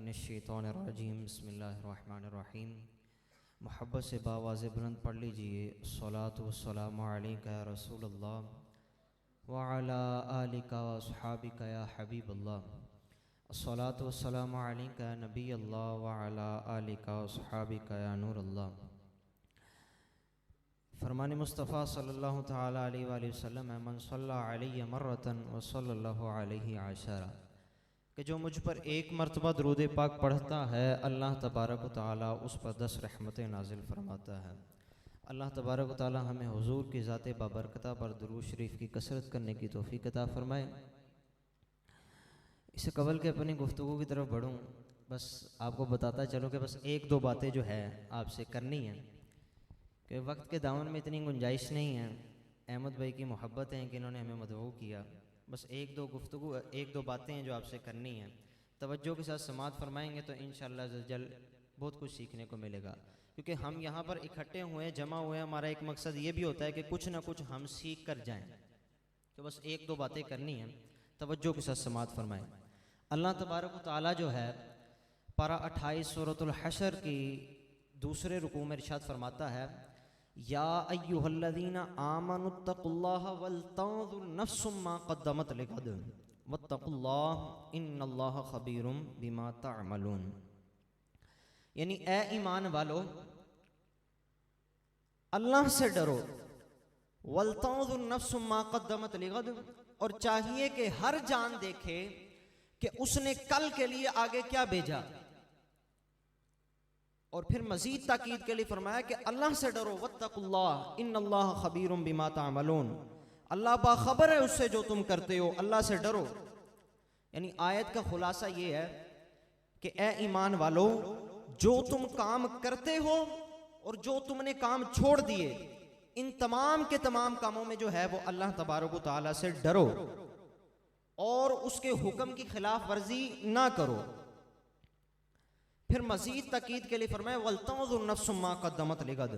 मिनश्शैतानिर्रजीम बिस्मिल्लाहिर्रहमानिर्रहीम। मोहब्बत से बावाज़ बुलंद पढ़ लीजिए। अस्सलातु वस्सलामु अलैका या रसूलल्लाह व अला आलिका व अस्हाबिका या हबीबल्लाह। अस्सलातु वस्सलामु अलैका या नबीयल्लाह व अला आलिका व अस्हाबिका या नूरल्लाह। फरमान मुस्तफ़ा सल्लल्लाहु तआला अलैहि वसल्लम मन सल्ला अलैहि मर्रतन व सल्लल्लाहु अलैहि अशरा, कि जो मुझ पर एक मरतबा दरूद पाक पढ़ता है अल्लाह तबारक व तआला उस पर 10 रहमतें नाजिल फरमाता है। अल्लाह तबारक व तआला हमें हुजूर की ज़ात बाबरकता पर दुरूद शरीफ की कसरत करने की तौफीक अता फरमाए। इससे कबल के अपनी गुफ्तगू की तरफ बढ़ूँ, बस आपको बताता चलूँ कि बस एक दो बातें जो है आपसे करनी है कि वक्त के दामन में इतनी गुंजाइश नहीं है। अहमद भाई की मोहब्बत है कि इन्होंने हमें मदऊ किया। बस एक दो बातें हैं जो आपसे करनी हैं। तवज्जो के साथ समाअत फरमाएंगे तो इंशाअल्लाह जल बहुत कुछ सीखने को मिलेगा, क्योंकि हम यहाँ पर इकट्ठे हुए जमा हुए, हमारा एक मकसद ये भी होता है कि कुछ ना कुछ हम सीख कर जाएं। तो बस एक दो बातें करनी हैं, तवज्जो के साथ समाअत फरमाएं। अल्लाह तबारक व तआला जो है पारा 28 सूरतुल हशर की दूसरे रुकू में इरशाद फरमाता है, या अय्युहल्लज़ीना आमनुत्तकुल्लाह वलतंजुर नफ्सुम मा क़द्दमत लिगद वत्तकुल्लाह इन्नल्लाह खबीरुम बिमा तअमलून। यानी ए ईमान वालो, अल्लाह से डरो। वलतंजुर नफ्सुम मा क़द्दमत लिगद, और चाहिए कि हर जान देखे कि उसने कल के लिए आगे क्या भेजा। और फिर मजीद ताकीद के लिए फरमाया कि अल्लाह से डरो। वत्तकुल्लाह इन्नल्लाह खबीरुम बिमा तामलून, अल्लाह बाखबर है उससे जो तुम करते हो, अल्लाह से डरो। यानी आयत का खुलासा ये है कि ए ईमान वालो, जो तुम काम करते हो और जो तुमने काम छोड़ दिए, इन तमाम के तमाम कामों में जो है वो अल्लाह तबारक व तआला से डरो और उसके हुक्म की खिलाफ वर्जी ना करो। फिर मजीद तकीद के लिए फरमाया वलतंजुर नफ्सुम मा क़द्दमत लिगद,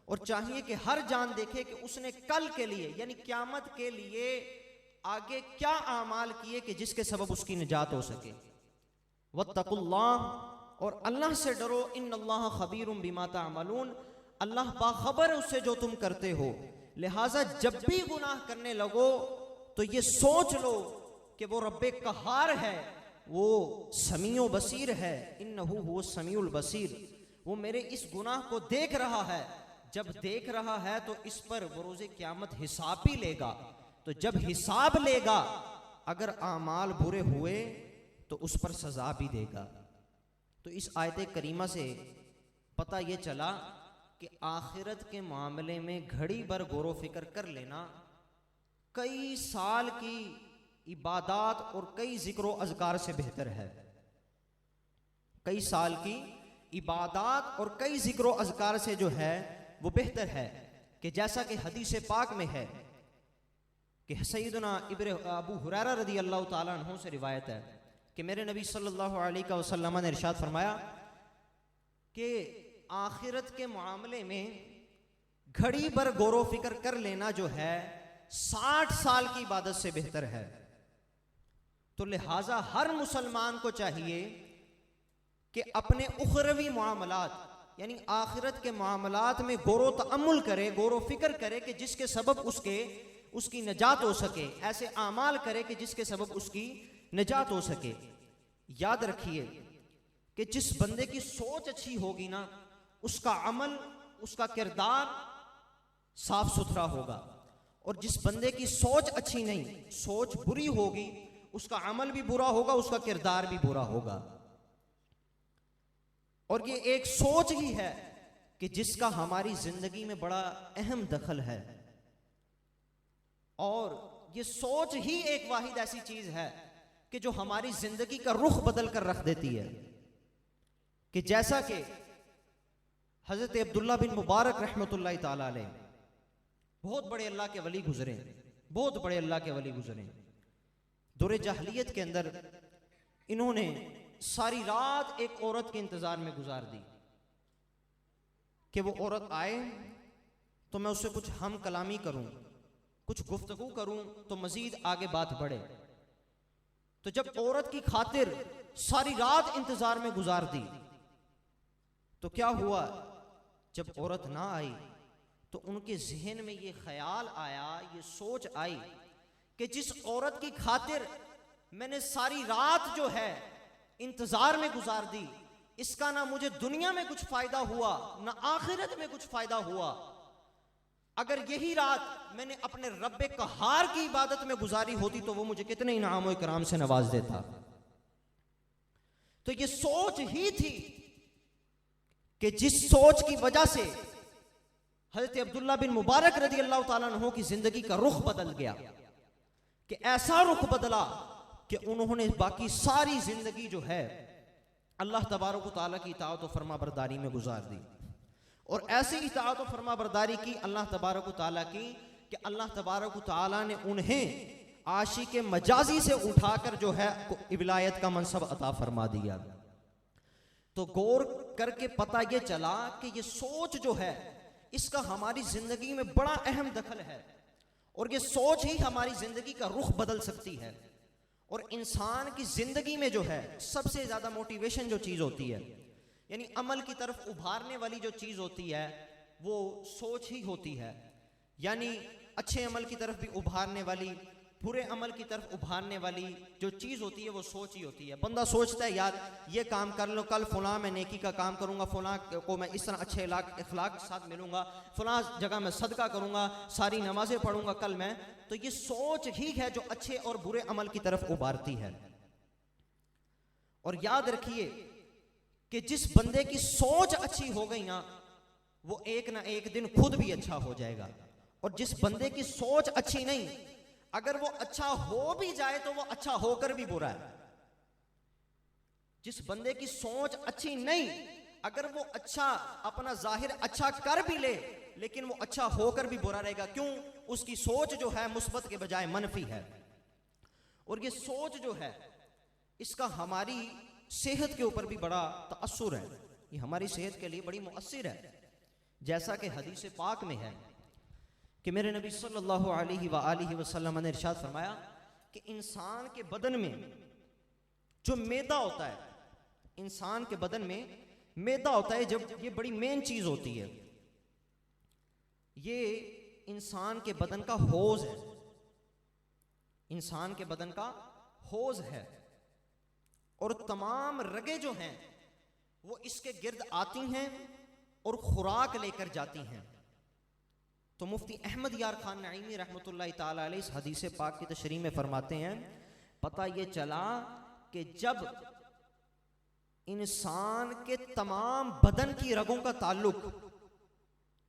और चाहिए कि हर जान देखे कि उसने कल के लिए यानी क़यामत के लिए आगे क्या आमाल किए कि जिसके सबब उसकी निजात हो सके। वत्तकुल्लाह, और अल्लाह से डरो। इन्नल्लाह खबीरुम बिमा तामलून, अल्लाह बाखबर है उससे जो तुम करते हो। लिहाजा जब भी गुनाह करने लगो तो ये सोच लो कि वो रब्बे कहार है, वो समीउ बसीर है। इन्नहु हुव समीउल बसीर, वो मेरे इस गुनाह को देख रहा है। जब देख रहा है तो इस पर वो रोज़े क़यामत हिसाब भी लेगा। तो जब हिसाब लेगा, अगर आमाल बुरे हुए तो उस पर सजा भी देगा। तो इस आयत करीमा से पता ये चला कि आखिरत के मामले में घड़ी भर गौर फिक्र कर लेना कई साल की इबादत और कई जिक्र अज़कार से बेहतर है। कई साल की इबादत और कई जिक्र अज़कार से जो है वो बेहतर है। कि जैसा कि हदीस पाक में है कि सैयदना अबू हुरैरा रज़ी अल्लाह ताला अन्हु से रिवायत है कि मेरे नबी सल्लल्लाहु अलैहि वसल्लम ने इरशाद फरमाया कि आखिरत के मामले में घड़ी भर गौर फिक्र कर लेना जो है 60 साल की इबादत से बेहतर है। तो लिहाजा हर मुसलमान को चाहिए कि अपने उखरवी मामलात यानी आखिरत के मामलात में गौर तअम्मुल करे, गौर फिक्र करे कि जिसके सबब उसकी निजात हो सके। ऐसे आमाल करे कि जिसके सबब उसकी निजात हो सके। याद रखिए कि जिस बंदे की सोच अच्छी होगी ना, उसका अमल, उसका किरदार साफ सुथरा होगा। और जिस बंदे की सोच अच्छी नहीं, सोच बुरी होगी, उसका अमल भी बुरा होगा, उसका किरदार भी बुरा होगा। और ये एक सोच ही है कि जिसका हमारी जिंदगी में बड़ा अहम दखल है। और ये सोच ही एक वाहिद ऐसी चीज है कि जो हमारी जिंदगी का रुख बदल कर रख देती है। कि जैसा कि हजरत अब्दुल्ला बिन मुबारक रहमतुल्लाह ताला अलैह बहुत बड़े अल्लाह के वली गुजरे, बहुत बड़े अल्लाह के वली गुजरे। दौरे जाहलियत के अंदर इन्होंने सारी रात एक औरत के इंतजार में गुजार दी कि वो औरत आए तो मैं उससे कुछ हम कलामी करूं, कुछ गुफ्तगू करूं तो मजीद आगे बात बढ़े। तो जब औरत की खातिर सारी रात इंतजार में गुजार दी तो क्या हुआ, जब औरत ना आई तो उनके जहन में ये ख्याल आया, ये सोच आई कि जिस औरत की खातिर मैंने सारी रात जो है इंतजार में गुजार दी, इसका ना मुझे दुनिया में कुछ फायदा हुआ ना आखिरत में कुछ फायदा हुआ। अगर यही रात मैंने अपने रब्बे कहार की इबादत में गुजारी होती तो वो मुझे कितने इनाम और इकराम से नवाज देता। तो ये सोच ही थी कि जिस सोच की वजह से हजरत अब्दुल्ला बिन मुबारक रज़ी अल्लाह ताला अन्हु की जिंदगी का रुख बदल गया, कि ऐसा रुख बदला कि उन्होंने बाकी सारी जिंदगी जो है अल्लाह तबारक व तआला की इताअत और फरमा बरदारी में गुजार दी। और ऐसी इताअत और फरमा बरदारी की अल्लाह तबारक व तआला की कि अल्लाह तबारक व तआला ने उन्हें आशिक मजाजी से उठाकर जो है विलायत का मनसब अता फरमा दिया। तो गौर करके पता ये चला कि ये सोच जो है इसका हमारी जिंदगी में बड़ा अहम दखल है, और ये सोच ही हमारी जिंदगी का रुख बदल सकती है। और इंसान की जिंदगी में जो है सबसे ज्यादा मोटिवेशन जो चीज होती है, यानी अमल की तरफ उभारने वाली जो चीज होती है वो सोच ही होती है। यानी अच्छे अमल की तरफ भी उभारने वाली, बुरे अमल की तरफ उभारने वाली जो चीज होती है वो सोच ही होती है। बंदा सोचता है यार ये काम कर लो, कल फलां मैं नेकी का काम करूंगा, फलां को मैं इस तरह अच्छे इखलाक के साथ मिलूंगा, फलां जगह मैं सदका करूंगा, सारी नमाजें पढ़ूंगा कल मैं। तो ये सोच ही है जो अच्छे और बुरे अमल की तरफ उभारती है। और याद रखिए कि जिस बंदे की सोच अच्छी हो गई ना, वो एक ना एक दिन खुद भी अच्छा हो जाएगा। और जिस बंदे की सोच अच्छी नहीं, अगर वो अच्छा हो भी जाए तो वो अच्छा होकर भी बुरा है। जिस बंदे की सोच अच्छी नहीं, अगर वो अच्छा अपना जाहिर अच्छा कर भी ले लेकिन वो अच्छा होकर भी बुरा रहेगा। क्यों? उसकी सोच जो है मुस्बत के बजाय मनफी है। और ये सोच जो है इसका हमारी सेहत के ऊपर भी बड़ा तअस्सुर है, ये हमारी सेहत के लिए बड़ी मुअस्सिर है। जैसा कि हदीस पाक में है कि मेरे नबी सल्लल्लाहु अलैहि वसल्लम ने इरशाद फरमाया कि इंसान के बदन में जो मैदा होता है, इंसान के बदन में मैदा होता है, जब ये बड़ी मेन चीज होती है, ये इंसान के बदन का हौज है, इंसान के बदन का हौज है। और तमाम रगे जो हैं वो इसके गिर्द आती हैं और खुराक लेकर जाती हैं। तो मुफ्ती अहमद यार खान नईमी रहमतुल्लाह ताला अलैह इस हदीस पाक की तशरीह में फरमाते हैं, पता ये चला कि जब इंसान के तमाम बदन की रगों का ताल्लुक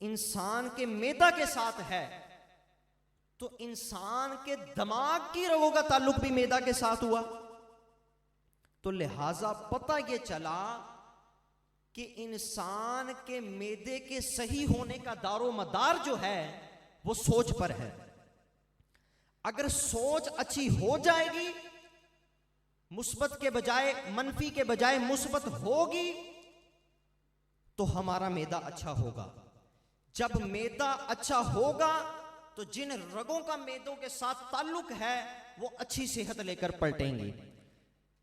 इंसान के मैदा के साथ है, तो इंसान के दिमाग की रगों का ताल्लुक भी मैदा के साथ हुआ। तो लिहाजा पता ये चला कि इंसान के मैदे के सही होने का दारो मदार जो है वो सोच पर है। अगर सोच अच्छी हो जाएगी, मुस्बत के बजाय मनफी के बजाय मुस्बत होगी, तो हमारा मैदा अच्छा होगा। जब मैदा अच्छा होगा तो जिन रगों का मैदों के साथ ताल्लुक है वो अच्छी सेहत लेकर पलटेंगी।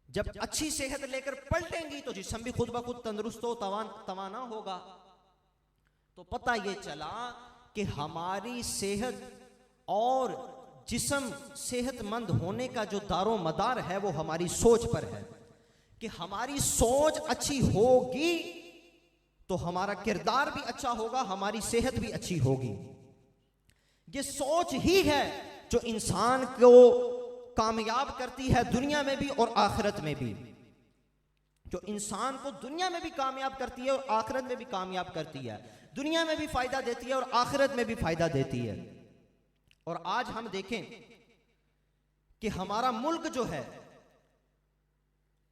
जब अच्छी सेहत लेकर पलटेंगी तो जिस्म भी खुद ब खुद तंदुरुस्त हो, तवाना होगा। तो पता ये चला कि हमारी सेहत और जिस्म सेहतमंद होने का जो दारो मदार है वो हमारी सोच पर है। कि हमारी सोच अच्छी होगी तो हमारा किरदार भी अच्छा होगा, हमारी सेहत भी अच्छी होगी। ये सोच ही है जो इंसान को कामयाब करती है दुनिया में भी और आखिरत में भी। जो इंसान को दुनिया में भी कामयाब करती है और आखिरत में भी कामयाब करती है, दुनिया में भी फायदा देती है और आखिरत में भी फायदा देती है। और आज हम देखें कि हमारा मुल्क जो है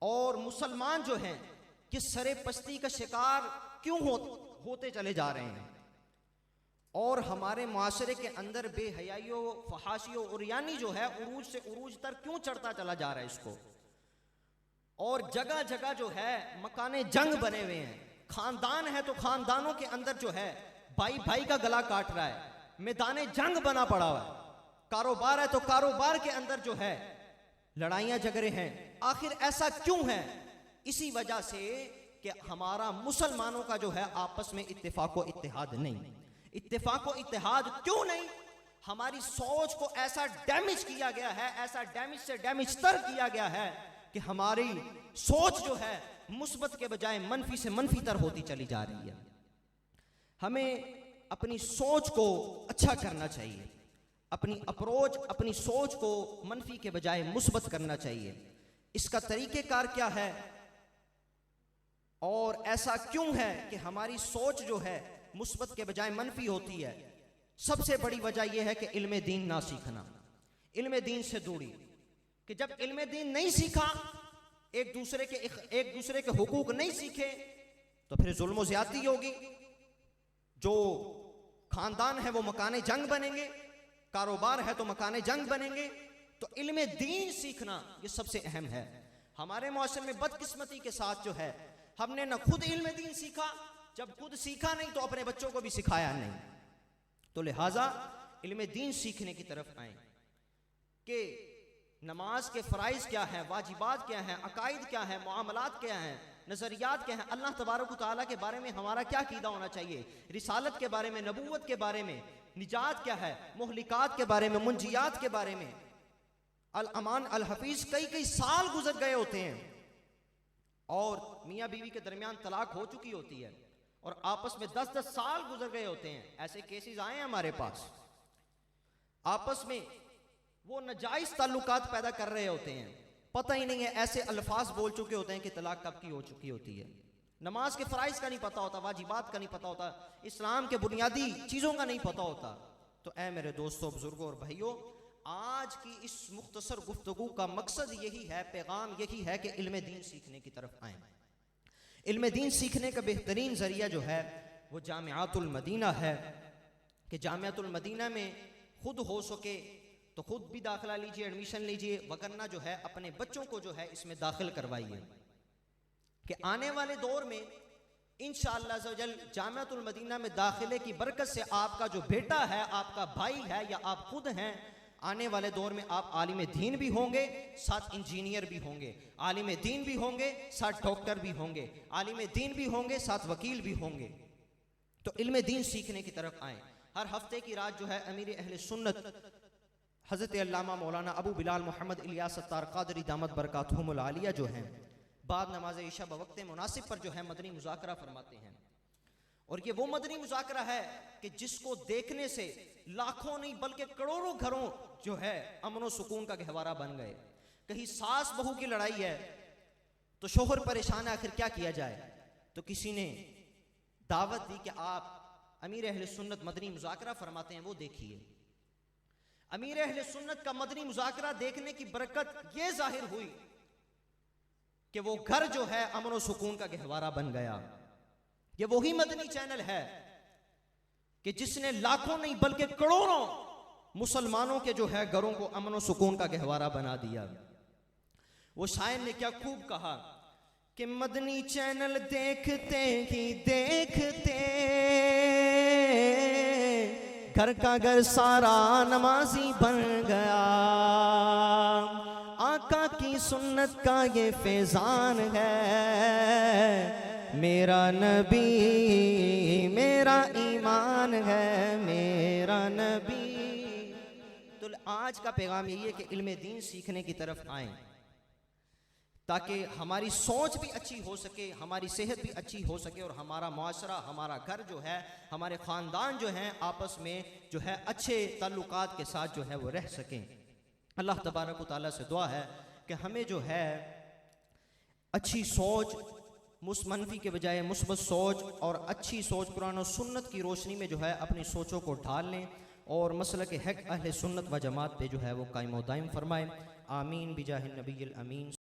और मुसलमान जो हैं कि सरे पस्ती का शिकार क्यों होते चले जा रहे हैं, और हमारे माशरे के अंदर बेहयाइयों, फहाशियों और यानी जो है उरूज से उरूज तक क्यों चढ़ता चला जा रहा है इसको। और जगह जगह जो है मकाने जंग बने हुए हैं, खानदान है तो खानदानों के अंदर जो है भाई भाई का गला काट रहा है, मैदाने जंग बना पड़ा हुआ है। कारोबार है तो कारोबार के अंदर जो है लड़ाइयाँ झगड़े हैं। आखिर ऐसा क्यों है? इसी वजह से कि हमारा मुसलमानों का जो है आपस में इत्तेफाक व इत्तेहाद नहीं। इत्तेफाक व इत्तेहाद क्यों नहीं? हमारी सोच को ऐसा डैमेज किया गया है, ऐसा डैमेज से डैमेज तर किया गया है कि हमारी सोच जो है मुस्बत के बजाय मनफी से मनफी तर होती चली जा रही है। हमें अपनी सोच को अच्छा करना चाहिए, अपनी अप्रोच, अपनी सोच को मनफी के बजाय मुस्बत करना चाहिए। इसका तरीक़ेकार क्या है और ऐसा क्यों है कि हमारी सोच जो है मुस्बत के बजाय मनफी होती है? सबसे बड़ी वजह यह है कि इल्म दीन ना सीखना, इल्म दीन से दूरी। कि जब इल्म दीन नहीं सीखा, एक दूसरे के हुकूक नहीं सीखे, तो फिर जुल्म ज़्यादती होगी। जो खानदान है वो मकाने जंग बनेंगे, कारोबार है तो मकाने जंग बनेंगे। तो इल्म दीन सीखना ये सबसे अहम है। हमारे मौसम में बदकिस्मती के साथ जो है हमने न खुद इल्म दीन सीखा, जब खुद सीखा नहीं तो अपने बच्चों को भी सिखाया नहीं। तो लिहाजा इल्म दीन सीखने की तरफ आए कि नमाज के फ़राइज़ क्या हैं, वाजिबात क्या हैं, अकायद क्या हैं, मुआमलात क्या हैं, नज़रियात क्या हैं, अल्लाह तबारक व तआला के बारे में हमारा क्या कीदा होना चाहिए, रिसालत के बारे में, नबूवत के बारे में, निजात क्या है, मुहलिकात के बारे में, मुंजियात के बारे में। अल अमान अल हफीज़ कई साल गुजर गए होते हैं और मियाँ बीवी के दरमियान तलाक हो चुकी होती है और आपस में 10-10 साल गुजर गए होते हैं। ऐसे केसेस आए हैं हमारे पास। आपस में वो नाजायज ताल्लुकात पैदा कर रहे होते हैं, पता ही नहीं है, ऐसे अल्फाज बोल चुके होते हैं कि तलाक कब की हो चुकी होती है। नमाज के फ़राइज़ का नहीं पता होता, वाजिबात का नहीं पता होता, इस्लाम के बुनियादी चीज़ों का नहीं पता होता। तो ऐ मेरे दोस्तों, बुजुर्गों और भाइयों, आज की इस मुख्तसर गुफ्तगू का मकसद यही है, पैगाम यही है कि इल्म दीन सीखने की तरफ आएँ। इल्म दीन सीखने का बेहतरीन ज़रिया जो है वो जामियातुल मदीना है कि जामियातुल मदीना में खुद हो सके तो खुद भी दाखिला लीजिए, एडमिशन लीजिए, वगरना जो है अपने बच्चों को जो है इसमें दाखिल करवाइए कि आने वाले दौर में इंशाअल्लाह अज़्ज़वजल जामियातुल मदीना में दाखिले की बरकत से आपका जो बेटा है, आपका भाई है या आप खुद हैं, आने वाले दौर में आप आलिम दीन भी होंगे, साथ इंजीनियर भी होंगे, आलिम दीन भी होंगे, साथ डॉक्टर भी होंगे, आलिम दीन भी होंगे, साथ वकील भी होंगे। तो इल्म दीन सीखने की तरफ आएँ। हर हफ्ते की रात जो है अमीर अहले सुन्नत हज़रत अल्लामा मौलाना अबू बिलाल मोहम्मद इलियास सत्तार क़ादरी दामत बरकातहुमुल आलिया जो हैं बाद नमाज इशा बवक्त मुनासिब पर जो है मदनी मुज़ाकरा फरमाते हैं। और ये वो मदनी मुज़ाकरा है कि जिसको देखने से लाखों नहीं बल्कि करोड़ों घरों जो है अमन व सुकून का गहवारा बन गए। कहीं सास बहू की लड़ाई है तो शोहर परेशान है, आखिर क्या किया जाए, तो किसी ने दावत दी कि आप अमीर अहले सुन्नत मदनी मुज़ाकरा फरमाते हैं, वो देखिए। अमीर अहले सुन्नत का मदनी मुज़ाकरा देखने की बरकत ये जाहिर हुई कि वो घर जो है अमन व सुकून का गहवारा बन गया। ये वही मदनी चैनल है कि जिसने लाखों नहीं बल्कि करोड़ों मुसलमानों के जो है घरों को अमन व सुकून का गहवारा बना दिया। वो शायर ने क्या खूब कहा कि मदनी चैनल देखते ही देखते घर का घर सारा नमाजी बन गया। आका की सुन्नत का ये फैजान है, मेरा नबी मेरा ईमान है, मेरा नबी। तो आज का पैगाम यही है कि इल्म दीन सीखने की तरफ आएं ताकि हमारी सोच भी अच्छी हो सके, हमारी सेहत भी अच्छी हो सके और हमारा मुआशरा, हमारा घर जो है, हमारे ख़ानदान जो हैं आपस में जो है अच्छे ताल्लुकात के साथ जो है वो रह सकें। अल्लाह तबारक व तआला से दुआ है कि हमें जो है अच्छी सोच, मुस्मनफी के बजाय मुस्बत सोच और अच्छी सोच कुरान और सुन्नत की रोशनी में जो है अपनी सोचों को ढाल लें और मसलक हक़ अहले सुन्नत व जमात पे जो है वो कायम व दायम फरमाएं। आमीन बिजाहिन नबील अमीन।